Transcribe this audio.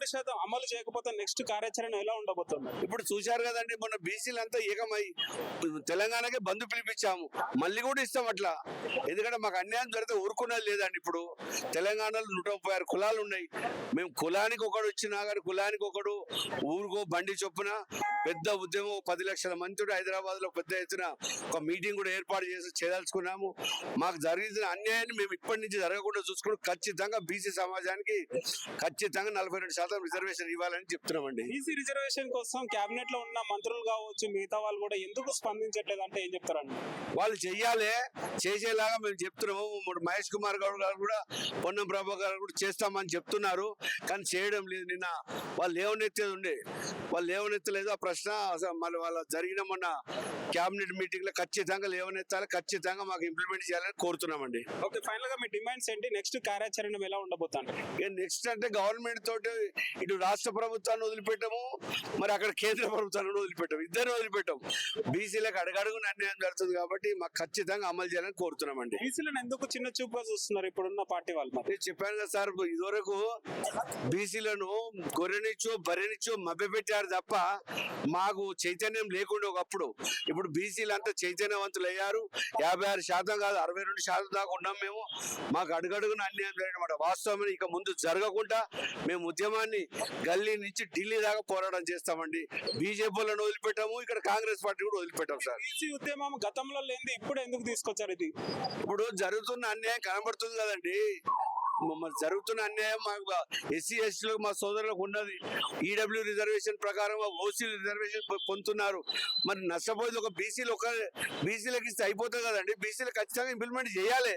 12% అమలు చేయకపోతే నెక్స్ట్ కార్యాచరణ ఎలా ఉండబోతుంది? ఇప్పుడు చూశారు కదండి, మొన్న బీసీలు అంతా ఏకమై తెలంగాణకే బంధు పిలిపించాము, మళ్ళీ కూడా ఇస్తాం అట్లా. ఎందుకంటే మాకు అన్యాయం జరిగితే ఊరుకున్నది లేదండి. ఇప్పుడు తెలంగాణలో 136 కులాలు ఉన్నాయి. మేము కులానికి ఒకడు వచ్చినా కానీ కులానికి ఒకడు ఊరుకో బండి చొప్పున పెద్ద ఉద్యమం 10 లక్షల మంది హైదరాబాద్ లో పెద్ద ఎత్తున ఒక మీటింగ్ కూడా ఏర్పాటు చేసి చేయదలుచుకున్నాము. మాకు జరిగిన అన్యాయాన్ని మేము ఇప్పటి నుంచి జరగకుండా చూసుకుని ఖచ్చితంగా బీసీ సమాజానికి ఖచ్చితంగా 42% రిజర్వేషన్ ఇవ్వాలని చెప్తున్నామండి. బీసీ రిజర్వేషన్ కోసం కేబినెట్ లో ఉన్న మంత్రులు కావచ్చు, మిగతా వాళ్ళు కూడా ఎందుకు స్పందించట్లేదు అంటే ఏం చెప్తారండి? వాళ్ళు చెయ్యాలి, చేసేలాగా మేము చెప్తున్నాము. మహేష్ కుమార్ గౌడ్ గారు కూడా, పొన్నం ప్రభాకర్ గారు కూడా చేస్తామని చెప్తున్నారు, కానీ చేయడం లేదు. నిన్న వాళ్ళు లేవనెత్తేది ఉండే, వాళ్ళు లేవనెత్తలేదు ఆ ప్రశ్న. మళ్ళీ వాళ్ళ జరిగిన మొన్న క్యాబినెట్ మీటింగ్ లో ఖచ్చితంగా లేవనెత్తాలి, ఖచ్చితంగా మాకు ఇంప్లిమెంట్ చేయాలని కోరుతున్నామండి. ఓకే, ఫైనల్ గా మీ డిమాండ్స్ ఏంటి? నెక్స్ట్ కార్యాచరణ ఎలా ఉండబోతుంది? నెక్స్ట్ అంటే గవర్నమెంట్ తోటి ఇటు రాష్ట్ర ప్రభుత్వాన్ని వదిలిపెట్టము, మరి అక్కడ కేంద్ర ప్రభుత్వాన్ని వదిలిపెట్టాము, ఇద్దరిని వదిలిపెట్టాం. బీసీలకు అడుగడుగున అన్యాయం జరుగుతుంది కాబట్టి మాకు ఖచ్చితంగా అమలు చేయాలని కోరుతున్నామండి. బీసీలను ఎందుకు చిన్న చూపుగా చూస్తున్నారు ఇప్పుడున్న పార్టీ వాళ్ళు? నేను చెప్పాను కదా సార్, ఇదివరకు బీసీలను గొర్రెనిచ్చో బర్రెనిచ్చో మభ్యపెట్టారు తప్ప మాకు చైతన్యం లేకుండా ఒకప్పుడు. ఇప్పుడు బీసీలు అంతా చైతన్యవంతులు అయ్యారు. 56% కాదు 62% దాకా ఉన్నాం మేము. మాకు అడుగడుగున అన్యాయం జరిగినమాట వాస్తవమైన ఇక ముందు జరగకుండా మేము ఉద్యమాన్ని గల్లీ నుంచి ఢిల్లీ దాకా పోరాటం చేస్తామండి. బీజేపీలను వదిలిపెట్టాము, ఇక్కడ కాంగ్రెస్ పార్టీ కూడా వదిలిపెట్టాం సార్. బీసీ ఉద్యమం గతంలో లేనిది ఇప్పుడు ఎందుకు తీసుకొచ్చారు? ఇది ఇప్పుడు జరుగుతున్న అన్యాయం కనబడుతుంది కదండి. మరి జరుగుతున్న అన్యాయం మాకు ఎస్సీ ఎస్టీలకు మా సోదరులకు ఉన్నది. ఈడబ్ల్యూ రిజర్వేషన్ ప్రకారం ఓసీ రిజర్వేషన్ పొందుతున్నారు. మరి నష్టపోయేది ఒక బీసీలకు ఇస్తే అయిపోతుంది కదండి. బీసీలు ఖచ్చితంగా ఇంప్లిమెంట్ చేయాలి.